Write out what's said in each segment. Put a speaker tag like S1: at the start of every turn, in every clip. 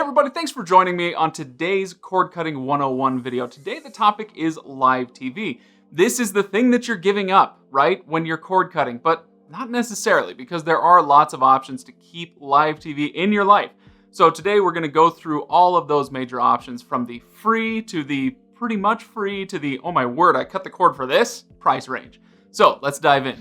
S1: everybody, thanks for joining me on today's Cord Cutting 101 video. Today the topic is live TV. This is the thing that you're giving up, right, when you're cord cutting, but not necessarily, because there are lots of options to keep live TV in your life. So today we're going to go through all of those major options, from the free to the pretty much free to the, oh my word, I cut the cord for this price range. So let's dive in.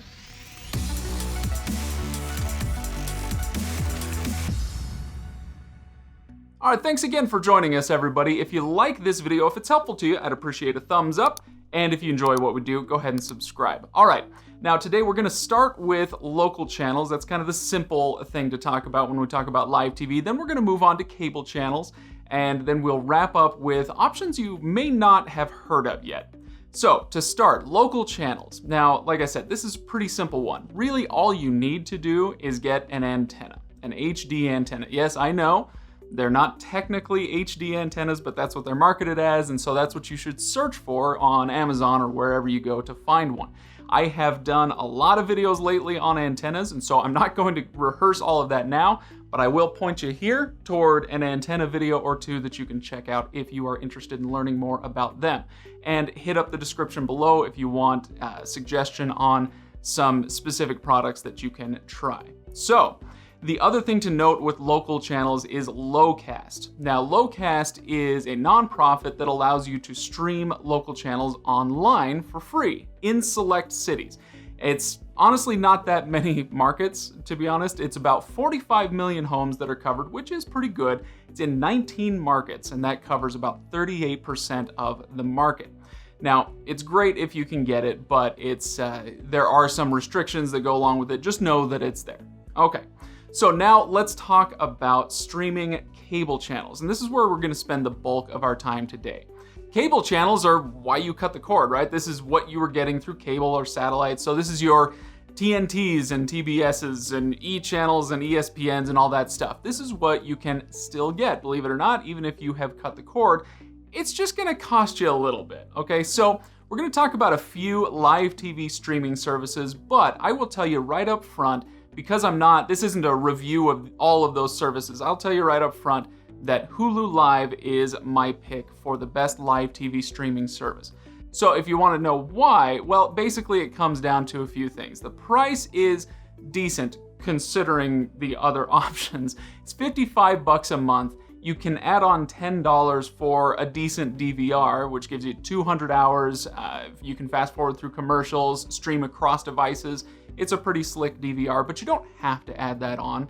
S1: All right, thanks again for joining us, everybody. If you like this video, if it's helpful to you, I'd appreciate a thumbs up. And if you enjoy what we do, go ahead and subscribe. All right, now today we're gonna start with local channels. That's kind of the simple thing to talk about when we talk about live TV. Then we're gonna move on to cable channels, and then we'll wrap up with options you may not have heard of yet. So to start, local channels. Now, like I said, this is a pretty simple one. Really, all you need to do is get an antenna, an HD antenna. Yes, I know, they're not technically HD antennas, but that's what they're marketed as, and so that's what you should search for on Amazon or wherever you go to find one. I have done a lot of videos lately on antennas, and so I'm not going to rehearse all of that now, but I will point you here toward an antenna video or two that you can check out if you are interested in learning more about them. And hit up the description below if you want a suggestion on some specific products that you can try. So, the other thing to note with local channels is Locast. Now, Locast is a nonprofit that allows you to stream local channels online for free in select cities. It's honestly not that many markets, to be honest. It's about 45 million homes that are covered, which is pretty good. It's in 19 markets, and that covers about 38% of the market. Now, it's great if you can get it, but there are some restrictions that go along with it. Just know that it's there. Okay. So now let's talk about streaming cable channels, and this is where we're going to spend the bulk of our time today. Cable channels are why you cut the cord, right? This is what you were getting through cable or satellite. So this is your TNTs and TBSs and E channels and ESPNs and all that stuff. This is what you can still get, believe it or not, even if you have cut the cord. It's just going to cost you a little bit, okay? So we're going to talk about a few live TV streaming services, but I will tell you right up front, because this isn't a review of all of those services, I'll tell you right up front that Hulu Live is my pick for the best live TV streaming service. So if you want to know why, well, basically it comes down to a few things. The price is decent considering the other options. It's $55 a month. You can add on $10 for a decent DVR, which gives you 200 hours. You can fast forward through commercials, stream across devices. It's a pretty slick DVR, but you don't have to add that on.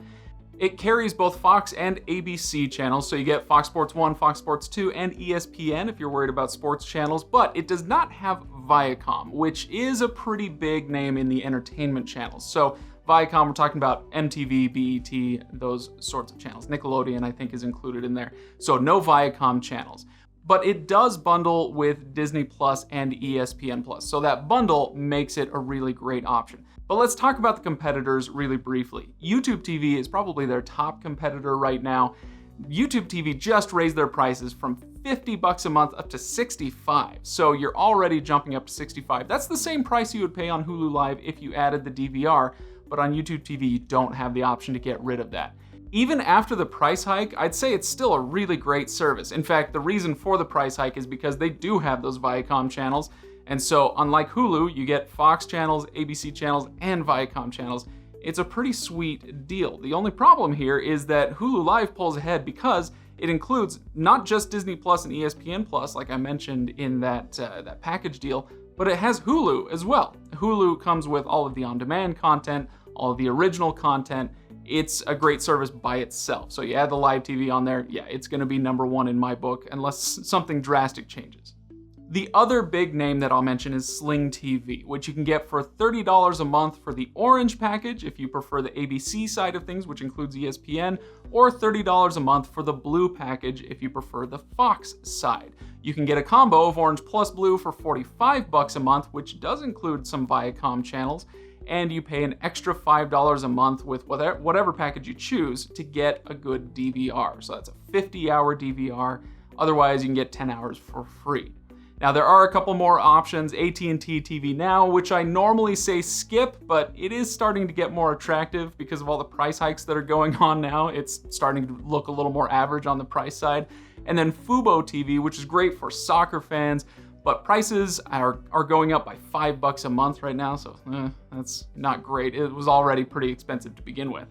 S1: It carries both Fox and ABC channels, so you get Fox Sports 1, Fox Sports 2, and ESPN if you're worried about sports channels, but it does not have Viacom, which is a pretty big name in the entertainment channels. So Viacom, we're talking about MTV, BET, those sorts of channels. Nickelodeon, I think, is included in there. So no Viacom channels. But it does bundle with Disney Plus and ESPN Plus. So that bundle makes it a really great option. But let's talk about the competitors really briefly. YouTube TV is probably their top competitor right now. YouTube TV just raised their prices from $50 a month up to $65. So you're already jumping up to $65. That's the same price you would pay on Hulu Live if you added the DVR, but on YouTube TV, you don't have the option to get rid of that. Even after the price hike, I'd say it's still a really great service. In fact, the reason for the price hike is because they do have those Viacom channels. And so unlike Hulu, you get Fox channels, ABC channels, and Viacom channels. It's a pretty sweet deal. The only problem here is that Hulu Live pulls ahead because it includes not just Disney Plus and ESPN Plus, like I mentioned in that package deal, but it has Hulu as well. Hulu comes with all of the on-demand content, all of the original content. It's a great service by itself. So you add the live TV on there, yeah, it's gonna be #1 in my book unless something drastic changes. The other big name that I'll mention is Sling TV, which you can get for $30 a month for the orange package if you prefer the ABC side of things, which includes ESPN, or $30 a month for the blue package if you prefer the Fox side. You can get a combo of orange plus blue for $45 a month, which does include some Viacom channels, and you pay an extra $5 a month with whatever package you choose to get a good DVR. So that's a 50-hour DVR. Otherwise, you can get 10 hours for free. Now there are a couple more options, AT&T TV Now, which I normally say skip, but it is starting to get more attractive because of all the price hikes that are going on now. It's starting to look a little more average on the price side. And then Fubo TV, which is great for soccer fans, but prices are going up by $5 a month right now, so that's not great. It was already pretty expensive to begin with.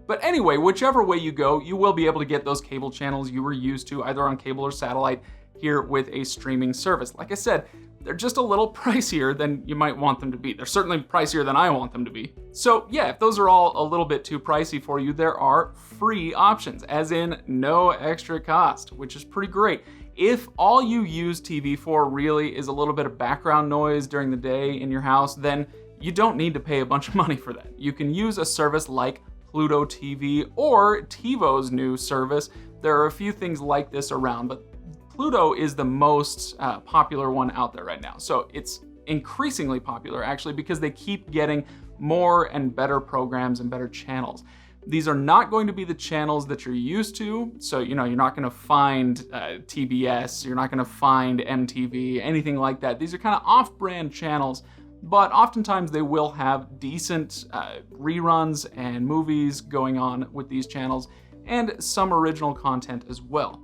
S1: But anyway, whichever way you go, you will be able to get those cable channels you were used to, either on cable or satellite, here with a streaming service. Like I said, they're just a little pricier than you might want them to be. They're certainly pricier than I want them to be. So yeah, if those are all a little bit too pricey for you, there are free options, as in no extra cost, which is pretty great. If all you use TV for really is a little bit of background noise during the day in your house, then you don't need to pay a bunch of money for that. You can use a service like Pluto TV or TiVo's new service. There are a few things like this around, but Pluto is the most popular one out there right now. So it's increasingly popular actually because they keep getting more and better programs and better channels. These are not going to be the channels that you're used to. So, you're not going to find TBS, you're not going to find MTV, anything like that. These are kind of off-brand channels, but oftentimes they will have decent reruns and movies going on with these channels and some original content as well.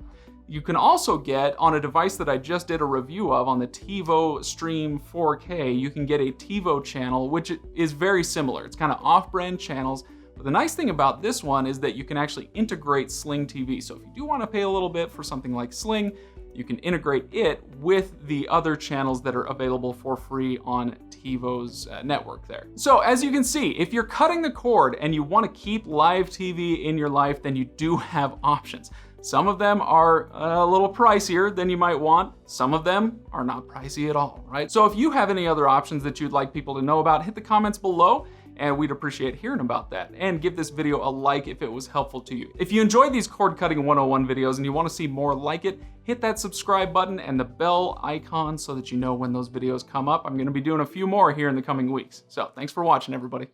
S1: You can also get, on a device that I just did a review of, on the TiVo Stream 4K, you can get a TiVo channel, which is very similar. It's kind of off-brand channels. But the nice thing about this one is that you can actually integrate Sling TV. So if you do want to pay a little bit for something like Sling, you can integrate it with the other channels that are available for free on TiVo's network there. So as you can see, if you're cutting the cord and you want to keep live TV in your life, then you do have options. Some of them are a little pricier than you might want. Some of them are not pricey at all, right? So if you have any other options that you'd like people to know about, hit the comments below, and we'd appreciate hearing about that. And give this video a like if it was helpful to you. If you enjoyed these cord cutting 101 videos and you want to see more like it, hit that subscribe button and the bell icon so that you know when those videos come up. I'm going to be doing a few more here in the coming weeks. So thanks for watching, everybody.